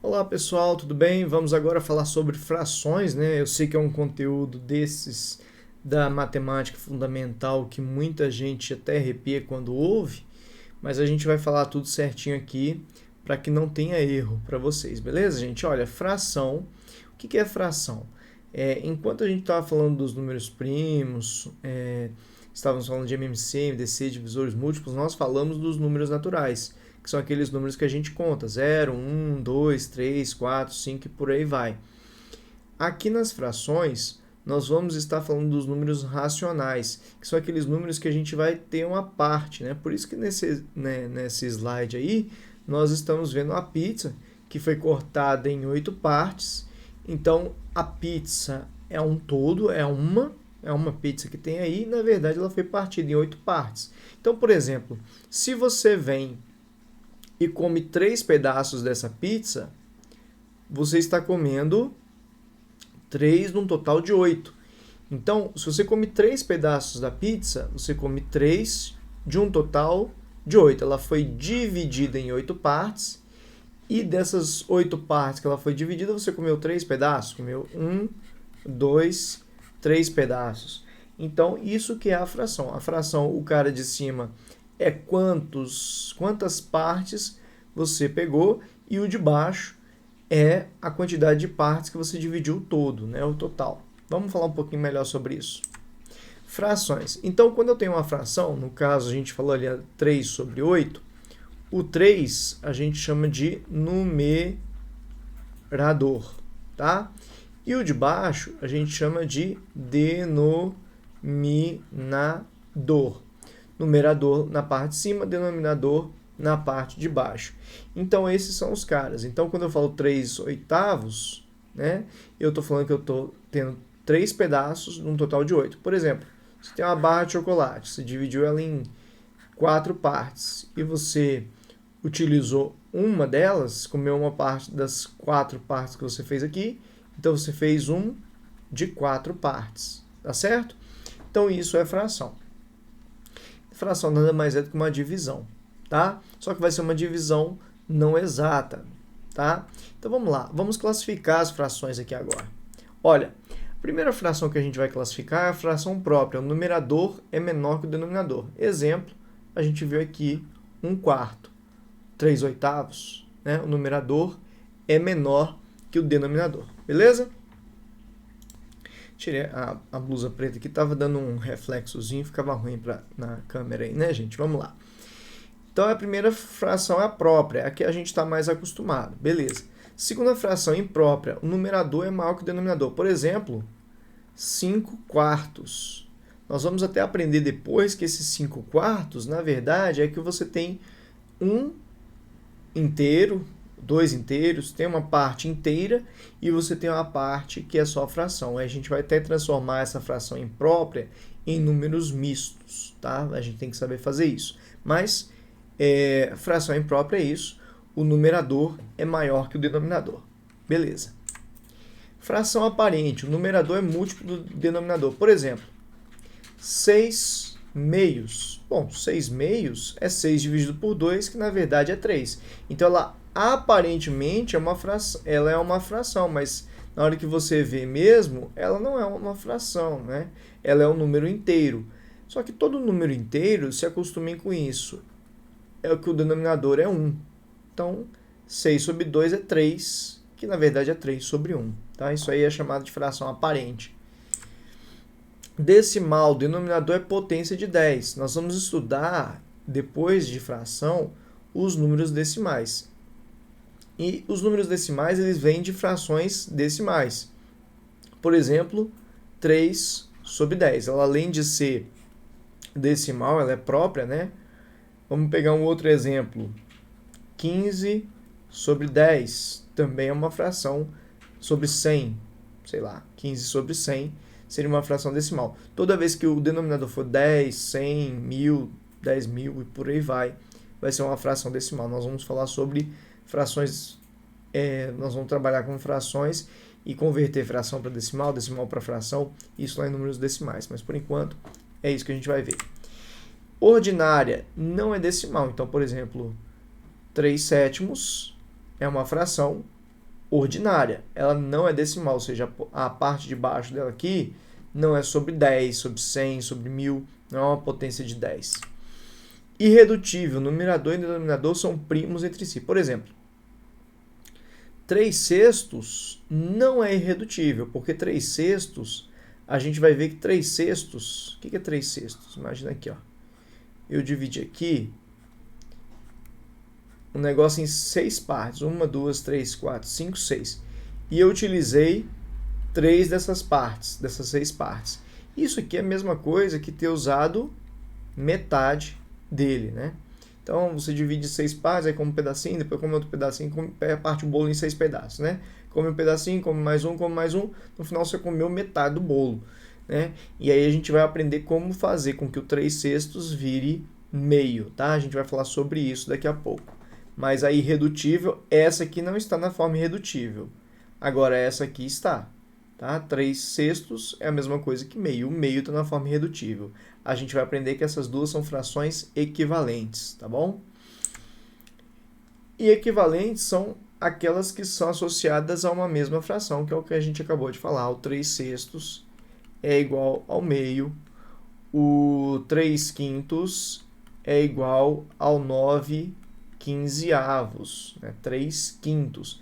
Olá pessoal, tudo bem? Vamos agora falar sobre frações, né? Eu sei que é um conteúdo desses da matemática fundamental que muita gente até arrepia quando ouve, mas a gente vai falar tudo certinho aqui para que não tenha erro para vocês, beleza, gente? Olha, fração, o que é fração? Enquanto a gente estava falando dos números primos, estávamos falando de MMC, MDC, divisores múltiplos, nós falamos dos números naturais, que são aqueles números que a gente conta, 0, 1, 2, 3, 4, 5 e por aí vai. Aqui nas frações, nós vamos estar falando dos números racionais, que são aqueles números que a gente vai ter uma parte, né? Por isso que nesse slide aí, nós estamos vendo a pizza, que foi cortada em 8 partes. Então, a pizza é um todo, é uma pizza que tem aí, na verdade ela foi partida em 8 partes. Então, por exemplo, se você vem e come 3 pedaços dessa pizza, você está comendo 3 num total de 8. Então, se você come 3 pedaços da pizza, você come 3 de um total de 8. Ela foi dividida em 8 partes, e dessas 8 partes que ela foi dividida, você comeu 3 pedaços, comeu 1, 2, 3 pedaços. Então, isso que é a fração. A fração, o cara de cima é quantas partes você pegou, e o de baixo é a quantidade de partes que você dividiu todo, né, o total. Vamos falar um pouquinho melhor sobre isso. Frações. Então, quando eu tenho uma fração, no caso a gente falou ali 3 sobre 8, o 3 a gente chama de numerador, tá? E o de baixo a gente chama de denominador. Numerador na parte de cima, denominador na parte de baixo. Então, esses são os caras. Então, quando eu falo 3 oitavos, né, eu estou falando que eu estou tendo 3 pedaços num total de 8. Por exemplo, você tem uma barra de chocolate, você dividiu ela em 4 partes e você utilizou uma delas, comeu uma parte das 4 partes que você fez aqui, então você fez um de 4 partes, tá certo? Então, isso é fração. Fração nada mais é do que uma divisão, tá? Só que vai ser uma divisão não exata, tá? Então vamos lá, vamos classificar as frações aqui agora. Olha, a primeira fração que a gente vai classificar é a fração própria. O numerador é menor que o denominador. Exemplo, a gente viu aqui 1/4, 3 oitavos, né? O numerador é menor que o denominador, beleza? Tirei a blusa preta que estava dando um reflexozinho, ficava ruim na câmera aí, né, gente? Vamos lá. Então, a primeira fração é a própria, a que a gente está mais acostumado, beleza. Segunda fração imprópria, o numerador é maior que o denominador. Por exemplo, 5/4. Nós vamos até aprender depois que esses 5/4, na verdade, é que você tem um inteiro, 2 inteiros, tem uma parte inteira e você tem uma parte que é só fração. Aí a gente vai até transformar essa fração imprópria em números mistos, tá? A gente tem que saber fazer isso. Mas fração imprópria é isso, o numerador é maior que o denominador. Beleza. Fração aparente, o numerador é múltiplo do denominador. Por exemplo, 6 meios. Bom, 6 meios é 6 dividido por 2, que na verdade é 3. Então, ela aparentemente ela é uma fração, mas na hora que você vê mesmo, ela não é uma fração, né? Ela é um número inteiro. Só que todo número inteiro, se acostumem com isso, é que o denominador é 1. Então, 6 sobre 2 é 3, que na verdade é 3 sobre 1. Tá? Isso aí é chamado de fração aparente. Decimal, denominador é potência de 10. Nós vamos estudar, depois de fração, os números decimais. E os números decimais, eles vêm de frações decimais. Por exemplo, 3 sobre 10. Ela, além de ser decimal, ela é própria, né? Vamos pegar um outro exemplo. 15 sobre 10 também é uma fração sobre 100. Sei lá, 15 sobre 100 seria uma fração decimal. Toda vez que o denominador for 10, 100, 1000, 10.000 e por aí vai ser uma fração decimal. Nós vamos falar sobre frações, nós vamos trabalhar com frações e converter fração para decimal, decimal para fração, isso lá em números decimais. Mas por enquanto é isso que a gente vai ver. Ordinária não é decimal. Então, por exemplo, 3/7 é uma fração ordinária, ela não é decimal, ou seja, a parte de baixo dela aqui não é sobre 10, sobre 100, sobre 1000, não é uma potência de 10. Irredutível, numerador e denominador são primos entre si. Por exemplo, 3 sextos não é irredutível, porque 3 sextos, a gente vai ver que 3 sextos, o que é 3 sextos? Imagina aqui, ó. Eu dividi aqui um negócio em 6 partes, 1, 2, 3, 4, 5, 6. E eu utilizei 3 dessas partes, dessas 6 partes. Isso aqui é a mesma coisa que ter usado metade dele, né? Então, você divide 6 partes, aí come um pedacinho, depois come outro pedacinho, parte o bolo em 6 pedaços, né? Come um pedacinho, come mais um, no final você comeu metade do bolo, né? E aí a gente vai aprender como fazer com que o 3 sextos vire meio, tá? A gente vai falar sobre isso daqui a pouco. Mas a irredutível, essa aqui não está na forma irredutível. Agora, essa aqui está. Tá? 3 sextos é a mesma coisa que meio. O meio está na forma irredutível. A gente vai aprender que essas duas são frações equivalentes, tá bom? E equivalentes são aquelas que são associadas a uma mesma fração, que é o que a gente acabou de falar. O 3 sextos é igual ao meio. O 3 quintos é igual ao 9 quinzeavos, né? 3 quintos.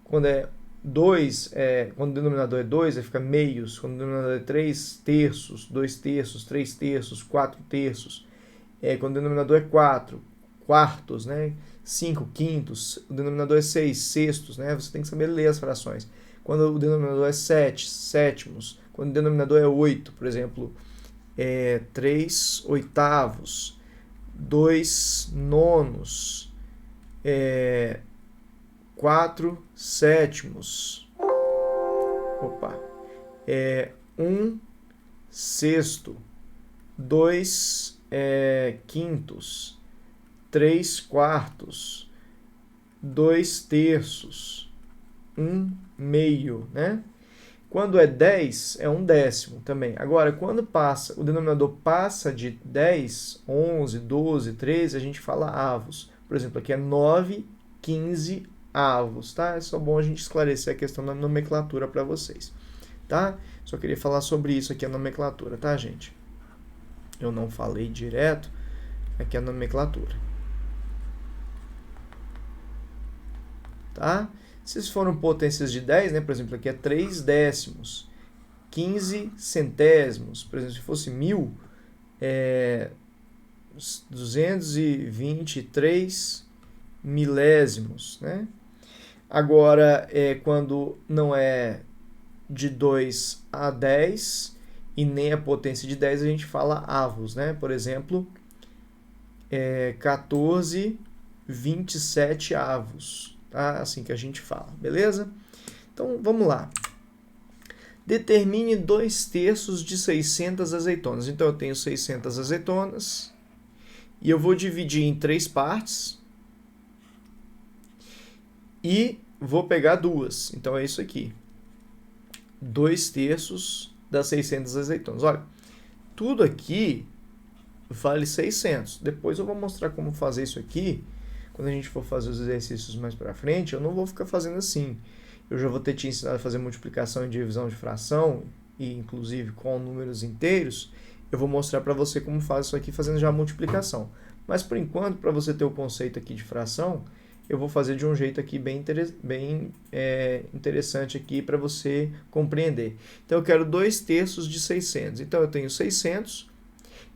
Quando é 2, quando o denominador é 2, fica meios. Quando o denominador é 3, terços, 2 terços, 3 terços, 4 terços. Quando o denominador é 4, quartos, né? 5 quintos. O denominador é 6, sextos, né? Você tem que saber ler as frações. Quando o denominador é 7, sétimos. Quando o denominador é 8, por exemplo, 3 oitavos. 2 nonos, 4 sétimos, 1 sexto, 2 quintos, 3 quartos, 2 terços, 1 meio, né? Quando é 10, é 1/10 também. Agora, quando o denominador passa de 10, 11, 12, 13, a gente fala avos. Por exemplo, aqui é 9, 15 avos, tá? É só bom a gente esclarecer a questão da nomenclatura para vocês, tá? Só queria falar sobre isso aqui, a nomenclatura, tá, gente? Eu não falei direto, aqui é a nomenclatura. Tá? Se foram potências de 10, né, por exemplo, aqui é 3 décimos, 15 centésimos, por exemplo, se fosse 1000, 223 milésimos, né? Agora, quando não é de 2 a 10 e nem a potência de 10, a gente fala avos, né? Por exemplo, 14, 27 avos. Tá? Assim que a gente fala, beleza? Então, vamos lá. Determine 2 terços de 600 azeitonas. Então, eu tenho 600 azeitonas e eu vou dividir em 3 partes e vou pegar 2. Então, é isso aqui. 2 terços das 600 azeitonas. Olha, tudo aqui vale 600. Depois eu vou mostrar como fazer isso aqui. Quando a gente for fazer os exercícios mais para frente, eu não vou ficar fazendo assim. Eu já vou ter te ensinado a fazer multiplicação e divisão de fração, e inclusive com números inteiros. Eu vou mostrar para você como faz isso aqui fazendo já a multiplicação. Mas por enquanto, para você ter o conceito aqui de fração, eu vou fazer de um jeito aqui bem interessante aqui para você compreender. Então eu quero 2 terços de 600. Então eu tenho 600.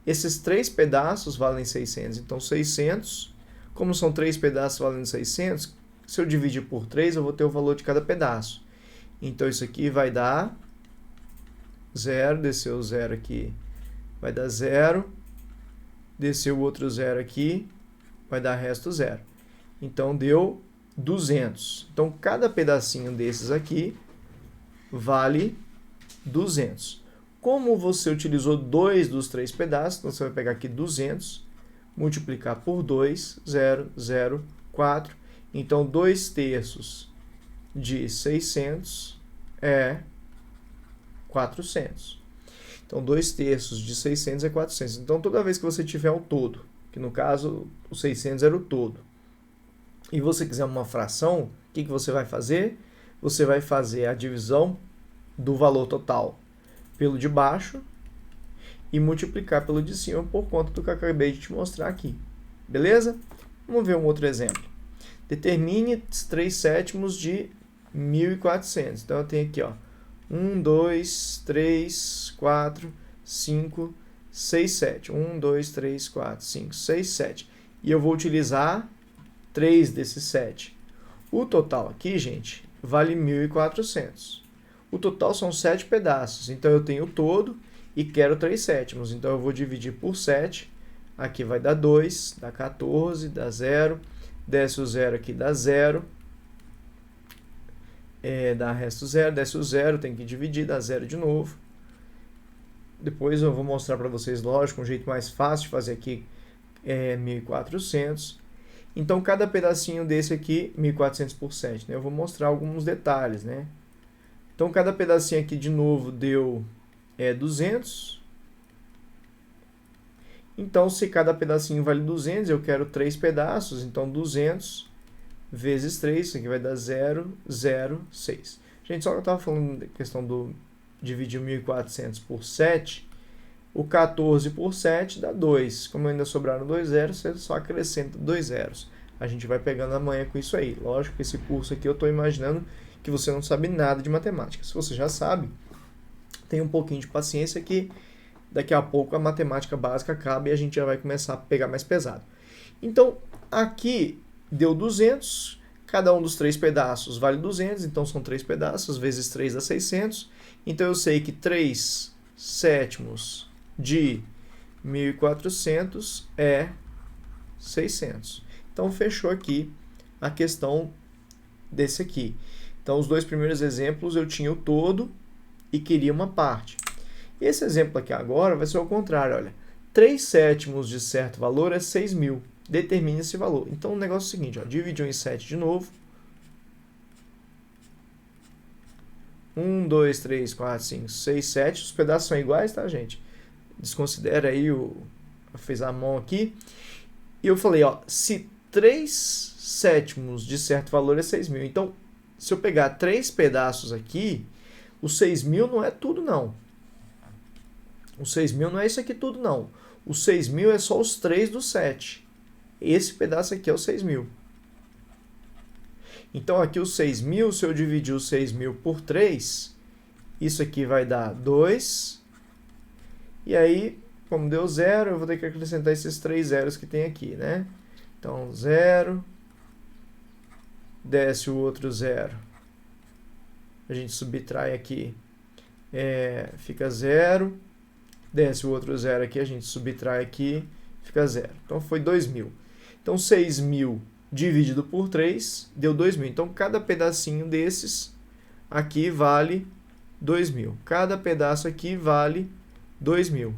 Esses 3 pedaços valem 600. Então 600... Como são 3 pedaços valendo 600, se eu dividir por 3, eu vou ter o valor de cada pedaço. Então, isso aqui vai dar 0, desceu o 0 aqui, vai dar 0, desceu o outro 0 aqui, vai dar resto 0. Então, deu 200. Então, cada pedacinho desses aqui vale 200. Como você utilizou 2 dos 3 pedaços, então você vai pegar aqui 200, multiplicar por 2, 0, 0, 4. Então, 2 terços de 600 é 400. Então, 2 terços de 600 é 400. Então, toda vez que você tiver o todo, que no caso, o 600 era o todo, e você quiser uma fração, o que você vai fazer? Você vai fazer a divisão do valor total pelo de baixo e multiplicar pelo de cima por conta do que eu acabei de te mostrar aqui. Beleza? Vamos ver um outro exemplo. Determine 3/7 de 1.400. Então eu tenho aqui, ó, 1, 2, 3, 4, 5, 6, 7. 1, 2, 3, 4, 5, 6, 7. E eu vou utilizar 3 desses 7. O total aqui, gente, vale 1.400. O total são 7 pedaços. Então eu tenho o todo e quero 3/7. Então eu vou dividir por 7. Aqui vai dar 2, dá 14, dá 0. Desce o 0 aqui, dá 0. Dá resto 0, desce o 0, tem que dividir, dá 0 de novo. Depois eu vou mostrar para vocês, lógico, um jeito mais fácil de fazer aqui é 1.400. Então, cada pedacinho desse aqui, 1.400 por 7, né? Eu vou mostrar alguns detalhes, né? Então, cada pedacinho aqui, de novo, deu 200. Então, se cada pedacinho vale 200, eu quero 3 pedaços, então 200 vezes 3, isso aqui vai dar 0,06. Gente, só que eu estava falando da questão do dividir 1.400 por 7, o 14 por 7 dá 2. Como ainda sobraram 2 zeros, você só acrescenta 2 zeros. A gente vai pegando amanhã com isso aí. Lógico que esse curso aqui eu estou imaginando que você não sabe nada de matemática. Se você já sabe, tenha um pouquinho de paciência que daqui a pouco a matemática básica acaba e a gente já vai começar a pegar mais pesado. Então, aqui deu 200, cada um dos 3 pedaços vale 200, então são 3 pedaços, vezes 3 dá 600. Então eu sei que 3/7 de 1.400 é 600. Então fechou aqui a questão desse aqui. Então os dois primeiros exemplos eu tinha o todo e queria uma parte. Esse exemplo aqui agora vai ser o contrário, olha. 3/7 de certo valor é 6.000. Determine esse valor. Então o negócio é o seguinte, ó, dividiu em 7 de novo. 1, 2, 3, 4, 5, 6, 7. Os pedaços são iguais, tá, gente? Desconsidera aí fez a mão aqui. E eu falei, ó, se 3/7 de certo valor é 6.000. Então, se eu pegar 3 pedaços aqui, o 6.000 não é tudo, não. O 6.000 não é isso aqui tudo, não. O 6.000 é só os 3 do 7. Esse pedaço aqui é o 6.000. Então, aqui o 6.000, se eu dividir o 6.000 por 3, isso aqui vai dar 2. E aí, como deu 0, eu vou ter que acrescentar esses 3 zeros que tem aqui, né? Então, 0. Desce o outro 0. A gente subtrai aqui. Fica 0. Desce o outro 0 aqui, a gente subtrai aqui. Fica 0. Então, foi 2.000. Então, 6.000 dividido por 3 deu 2.000. Então, cada pedacinho desses aqui vale 2.000. Cada pedaço aqui vale 2.000.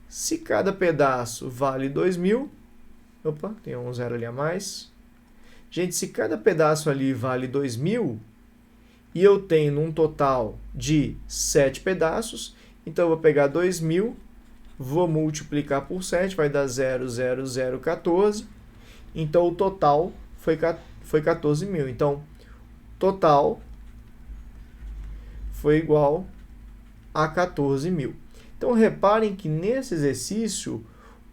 Se cada pedaço vale 2.000... Opa, tem um 0 ali a mais. Gente, se cada pedaço ali vale 2.000 e eu tenho um total de 7 pedaços, então eu vou pegar 2.000, vou multiplicar por 7, vai dar 0,0014. Então, o total foi 14.000. Então, total foi igual a 14.000. Então, reparem que nesse exercício,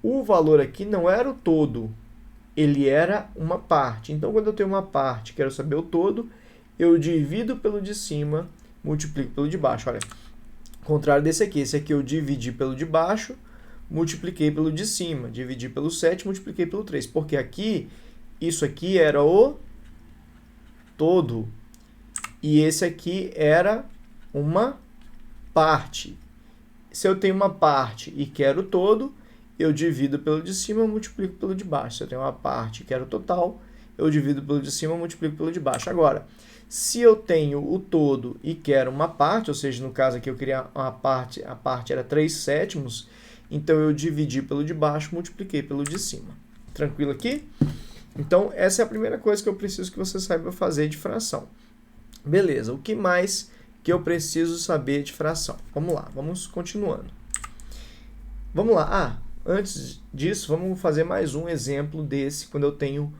o valor aqui não era o todo, ele era uma parte. Então, quando eu tenho uma parte, quero saber o todo, eu divido pelo de cima, multiplico pelo de baixo. Olha, contrário desse aqui. Esse aqui eu dividi pelo de baixo, multipliquei pelo de cima. Dividi pelo 7, multipliquei pelo 3. Porque aqui, isso aqui era o todo. E esse aqui era uma parte. Se eu tenho uma parte e quero o todo, eu divido pelo de cima, multiplico pelo de baixo. Se eu tenho uma parte e quero o total, eu divido pelo de cima, multiplico pelo de baixo. Agora, se eu tenho o todo e quero uma parte, ou seja, no caso aqui eu queria uma parte, a parte era 3/7, então eu dividi pelo de baixo, multipliquei pelo de cima. Tranquilo aqui? Então, essa é a primeira coisa que eu preciso que você saiba fazer de fração. Beleza, o que mais que eu preciso saber de fração? Vamos lá, vamos continuando. Vamos lá. antes disso, vamos fazer mais um exemplo desse, quando eu tenho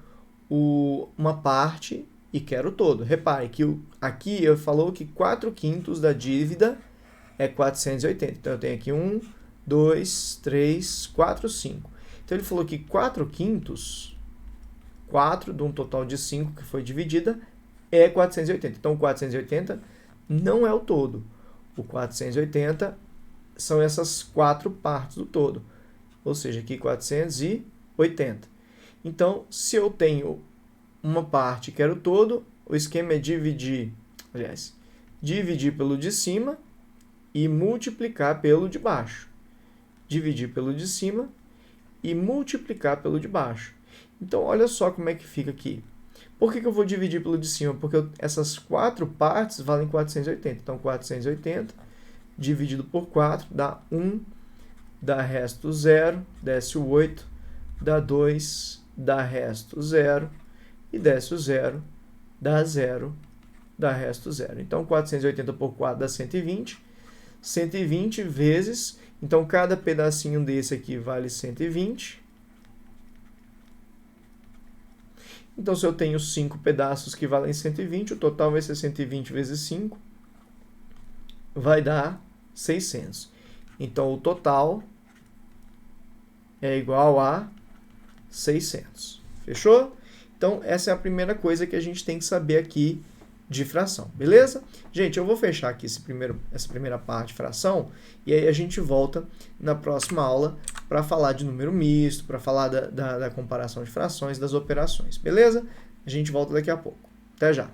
uma parte e quero todo. Repare que aqui eu falou que 4/5 da dívida é 480. Então, eu tenho aqui 1, 2, 3, 4, 5. Então, ele falou que 4/5, 4 de um total de 5 que foi dividida, é 480. Então, o 480 não é o todo. O 480 são essas 4 partes do todo. Ou seja, aqui 480. Então, se eu tenho uma parte e quero todo, o esquema é dividir pelo de cima e multiplicar pelo de baixo. Dividir pelo de cima e multiplicar pelo de baixo. Então, olha só como é que fica aqui. Por que eu vou dividir pelo de cima? Porque essas 4 partes valem 480. Então, 480 dividido por 4 dá 1, dá resto 0, desce o 8, dá 2, dá resto 0, e desce o 0, dá 0, dá resto 0. Então, 480 por 4 dá 120. 120 vezes, então cada pedacinho desse aqui vale 120. Então, se eu tenho 5 pedaços que valem 120, o total vai ser 120 vezes 5, vai dar 600. Então, o total é igual a 600. Fechou? Então, essa é a primeira coisa que a gente tem que saber aqui de fração, beleza? Gente, eu vou fechar aqui essa primeira parte de fração, e aí a gente volta na próxima aula para falar de número misto, para falar da comparação de frações, das operações, beleza? A gente volta daqui a pouco. Até já!